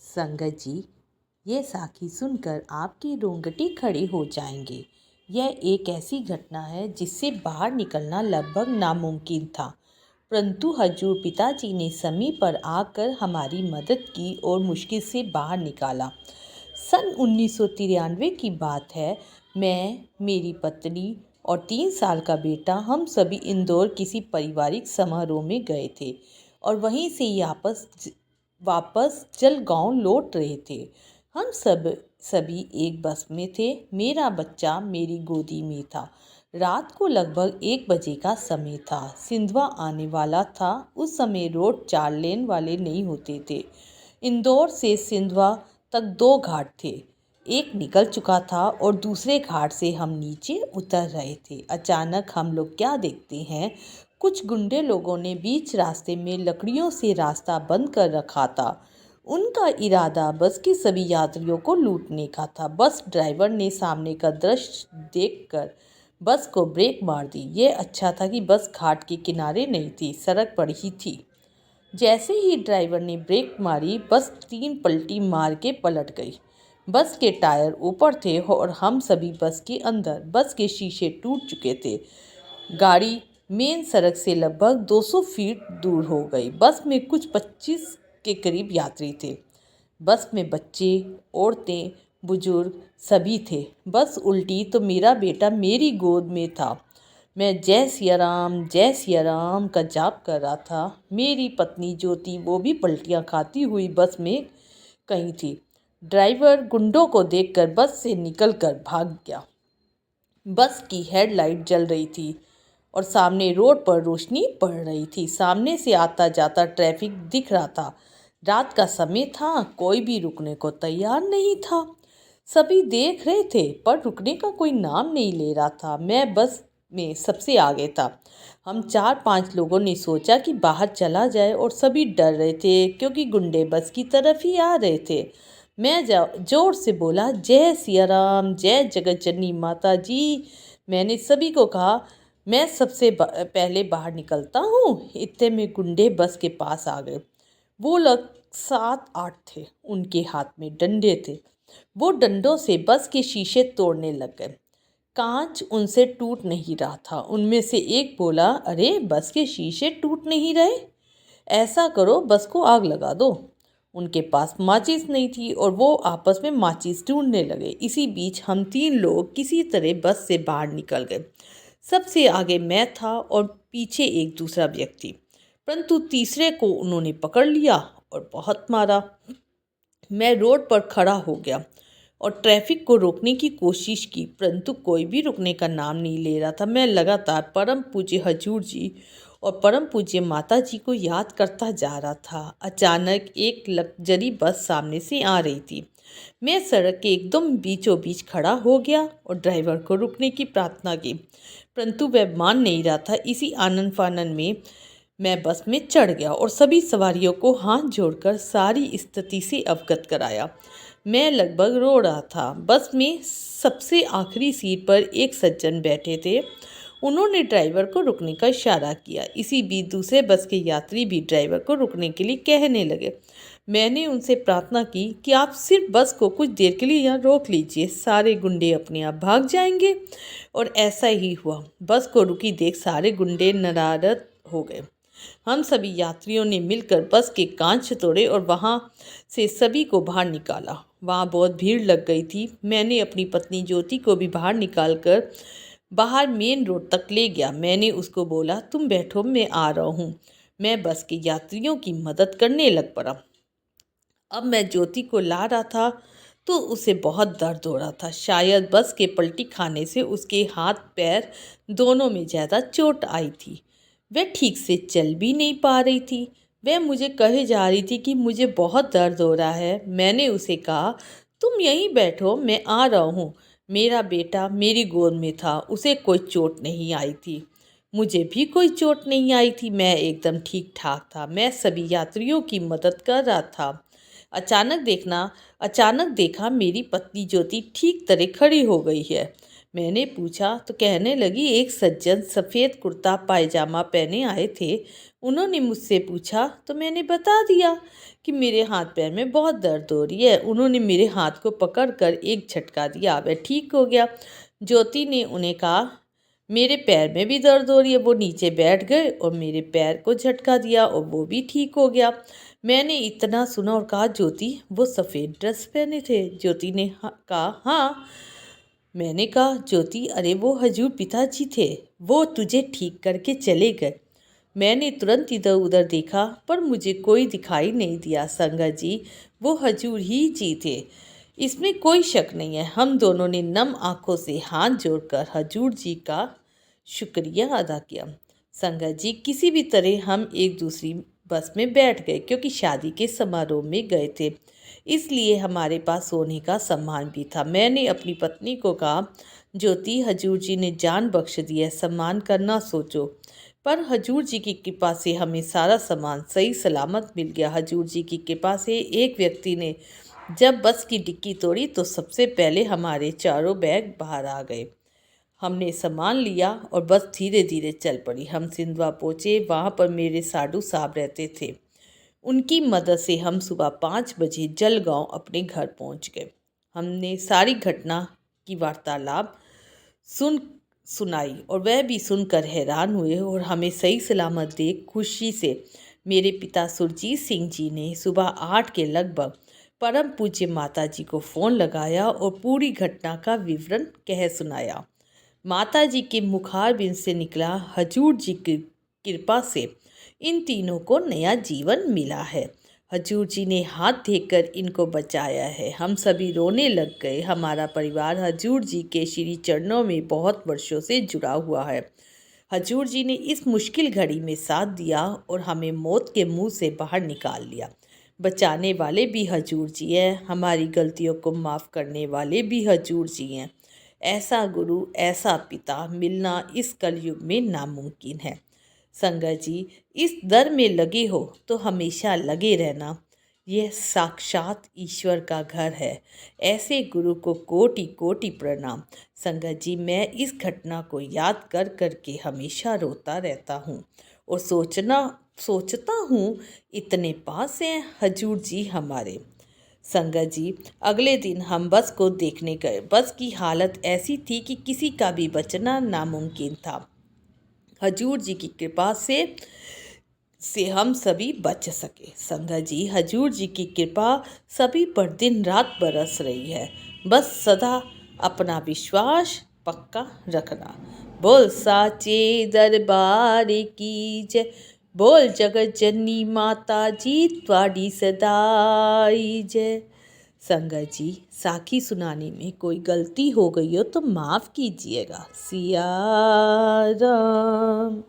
संगत जी, ये साखी सुनकर आपके रोंगटे खड़े हो जाएंगे। यह एक ऐसी घटना है जिससे बाहर निकलना लगभग नामुमकिन था, परंतु हजूर पिताजी ने समय पर आकर हमारी मदद की और मुश्किल से बाहर निकाला। सन 1993 की बात है। मैं, मेरी पत्नी और 3 साल का बेटा, हम सभी इंदौर किसी पारिवारिक समारोह में गए थे और वहीं से ही वापस जलगांव लौट रहे थे। हम सभी एक बस में थे। मेरा बच्चा मेरी गोदी में था। रात को लगभग 1 बजे का समय था। सिंधवा आने वाला था। उस समय रोड 4 लेन वाले नहीं होते थे। इंदौर से सिंधवा तक 2 घाट थे। एक निकल चुका था और दूसरे घाट से हम नीचे उतर रहे थे। अचानक हम लोग क्या देखते हैं, कुछ गुंडे लोगों ने बीच रास्ते में लकड़ियों से रास्ता बंद कर रखा था। उनका इरादा बस के सभी यात्रियों को लूटने का था। बस ड्राइवर ने सामने का दृश्य देखकर बस को ब्रेक मार दी। ये अच्छा था कि बस घाट के किनारे नहीं थी, सड़क पर ही थी। जैसे ही ड्राइवर ने ब्रेक मारी, बस 3 पलटी मार के पलट गई। बस के टायर ऊपर थे और हम सभी बस के अंदर। बस के शीशे टूट चुके थे। गाड़ी मेन सड़क से लगभग 200 फीट दूर हो गई। बस में कुछ 25 के करीब यात्री थे। बस में बच्चे, औरतें, बुजुर्ग सभी थे। बस उल्टी तो मेरा बेटा मेरी गोद में था। मैं जय सिया राम का जाप कर रहा था। मेरी पत्नी ज्योति, वो भी पलटियां खाती हुई बस में कहीं थी। ड्राइवर गुंडों को देखकर बस से निकलकर भाग गया। बस की हेडलाइट जल रही थी और सामने रोड पर रोशनी पड़ रही थी। सामने से आता जाता ट्रैफिक दिख रहा था। रात का समय था, कोई भी रुकने को तैयार नहीं था। सभी देख रहे थे पर रुकने का कोई नाम नहीं ले रहा था। मैं बस में सबसे आगे था। हम 4-5 लोगों ने सोचा कि बाहर चला जाए और सभी डर रहे थे क्योंकि गुंडे बस की तरफ ही आ रहे थे। मैं जोर से बोला, जय सिया राम, जय जगत जननी माता जी। मैंने सभी को कहा, मैं सबसे पहले बाहर निकलता हूँ। इतने में गुंडे बस के पास आ गए। वो लोग 7-8 थे। उनके हाथ में डंडे थे। वो डंडों से बस के शीशे तोड़ने लग गए। कांच उनसे टूट नहीं रहा था। उनमें से एक बोला, अरे बस के शीशे टूट नहीं रहे, ऐसा करो बस को आग लगा दो। उनके पास माचिस नहीं थी और वो आपस में माचिस ढूंढने लगे। इसी बीच हम 3 लोग किसी तरह बस से बाहर निकल गए। सबसे आगे मैं था और पीछे एक दूसरा व्यक्ति, परंतु तीसरे को उन्होंने पकड़ लिया और बहुत मारा। मैं रोड पर खड़ा हो गया और ट्रैफिक को रोकने की कोशिश की, परंतु कोई भी रुकने का नाम नहीं ले रहा था। मैं लगातार परम पूज्य हजूर जी और परम पूज्य माता जी को याद करता जा रहा था। अचानक एक लग्जरी बस सामने से आ रही थी। मैं सड़क के एकदम बीचों बीच खड़ा हो गया और ड्राइवर को रुकने की प्रार्थना की, परंतु वह मान नहीं रहा था। इसी आनन फानन में मैं बस में चढ़ गया और सभी सवारियों को हाथ जोड़कर सारी स्थिति से अवगत कराया। मैं लगभग रो रहा था। बस में सबसे आखिरी सीट पर एक सज्जन बैठे थे। उन्होंने ड्राइवर को रुकने का इशारा किया। इसी बीच दूसरे बस के यात्री भी ड्राइवर को रुकने के लिए कहने लगे। मैंने उनसे प्रार्थना की कि आप सिर्फ बस को कुछ देर के लिए यहाँ रोक लीजिए, सारे गुंडे अपने आप भाग जाएंगे। और ऐसा ही हुआ। बस को रुकी देख सारे गुंडे नदारद हो गए। हम सभी यात्रियों ने मिलकर बस के कांच तोड़े और वहाँ से सभी को बाहर निकाला। वहाँ बहुत भीड़ लग गई थी। मैंने अपनी पत्नी ज्योति को भी बाहर निकालकर बाहर मेन रोड तक ले गया। मैंने उसको बोला, तुम बैठो, मैं आ रहा हूँ। मैं बस के यात्रियों की मदद करने लग पड़ा। अब मैं ज्योति को ला रहा था तो उसे बहुत दर्द हो रहा था। शायद बस के पलटी खाने से उसके हाथ पैर दोनों में ज़्यादा चोट आई थी। वह ठीक से चल भी नहीं पा रही थी। वह मुझे कहे जा रही थी कि मुझे बहुत दर्द हो रहा है। मैंने उसे कहा, तुम यहीं बैठो, मैं आ रहा हूँ। मेरा बेटा मेरी गोद में था, उसे कोई चोट नहीं आई थी। मुझे भी कोई चोट नहीं आई थी। मैं एकदम ठीक ठाक था। मैं सभी यात्रियों की मदद कर रहा था। अचानक देखा मेरी पत्नी ज्योति ठीक तरह खड़ी हो गई है। मैंने पूछा तो कहने लगी, एक सज्जन सफ़ेद कुर्ता पायजामा पहने आए थे। उन्होंने मुझसे पूछा तो मैंने बता दिया कि मेरे हाथ पैर में बहुत दर्द हो रही है। उन्होंने मेरे हाथ को पकड़कर एक झटका दिया, वह ठीक हो गया। ज्योति ने उन्हें कहा, मेरे पैर में भी दर्द हो रही है। वो नीचे बैठ गए और मेरे पैर को झटका दिया और वो भी ठीक हो गया। मैंने इतना सुना और कहा, ज्योति वो सफ़ेद ड्रेस पहने थे? ज्योति ने कहा, हाँ। मैंने कहा, ज्योति अरे वो हजूर पिताजी थे, वो तुझे ठीक करके चले गए। मैंने तुरंत इधर उधर देखा पर मुझे कोई दिखाई नहीं दिया। संगत जी, वो हजूर ही जी थे, इसमें कोई शक नहीं है। हम दोनों ने नम आंखों से हाथ जोड़कर हजूर जी का शुक्रिया अदा किया। संगत जी, किसी भी तरह हम एक दूसरी बस में बैठ गए क्योंकि शादी के समारोह में गए थे, इसलिए हमारे पास सोने का सामान भी था। मैंने अपनी पत्नी को कहा, ज्योति हजूर जी ने जान बख्श दी है, सम्मान करना सोचो। पर हजूर जी की कृपा से हमें सारा सामान सही सलामत मिल गया। हजूर जी की कृपा से एक व्यक्ति ने जब बस की डिक्की तोड़ी तो सबसे पहले हमारे चारों बैग बाहर आ गए। हमने सामान लिया और बस धीरे धीरे चल पड़ी। हम सिंधवा पहुँचे, वहाँ पर मेरे साधु साहब रहते थे। उनकी मदद से हम सुबह 5 बजे जलगांव अपने घर पहुँच गए। हमने सारी घटना की वार्तालाप सुनाई और वह भी सुनकर हैरान हुए और हमें सही सलामत देख खुशी से मेरे पिता सुरजीत सिंह जी ने सुबह 8 के लगभग परम पूज्य माता जी को फ़ोन लगाया और पूरी घटना का विवरण कह सुनाया। माता जी के मुखारबिंद से निकला, हजूर जी की कृपा से इन तीनों को नया जीवन मिला है। हजूर जी ने हाथ देकर इनको बचाया है। हम सभी रोने लग गए। हमारा परिवार हजूर जी के श्री चरणों में बहुत वर्षों से जुड़ा हुआ है। हजूर जी ने इस मुश्किल घड़ी में साथ दिया और हमें मौत के मुंह से बाहर निकाल लिया। बचाने वाले भी हजूर जी हैं, हमारी गलतियों को माफ़ करने वाले भी हजूर जी हैं। ऐसा गुरु, ऐसा पिता मिलना इस कलयुग में नामुमकिन है। संगत जी, इस दर में लगे हो तो हमेशा लगे रहना। यह साक्षात ईश्वर का घर है। ऐसे गुरु को कोटि कोटि प्रणाम। संगत जी, मैं इस घटना को याद कर कर के हमेशा रोता रहता हूँ और सोचता हूँ इतने पास हैं हजूर जी हमारे। संगत जी, अगले दिन हम बस को देखने गए। बस की हालत ऐसी थी कि किसी का भी बचना नामुमकिन था। हजूर जी की कृपा से हम सभी बच सके। संगत जी, हजूर जी की कृपा सभी पर दिन रात बरस रही है। बस सदा अपना विश्वास पक्का रखना। बोल साचे दरबार की जय, बोल जगत जननी माता जी त्वाडी सदाई जय। संगत जी, साखी सुनाने में कोई गलती हो गई हो तो माफ़ कीजिएगा। सिया राम।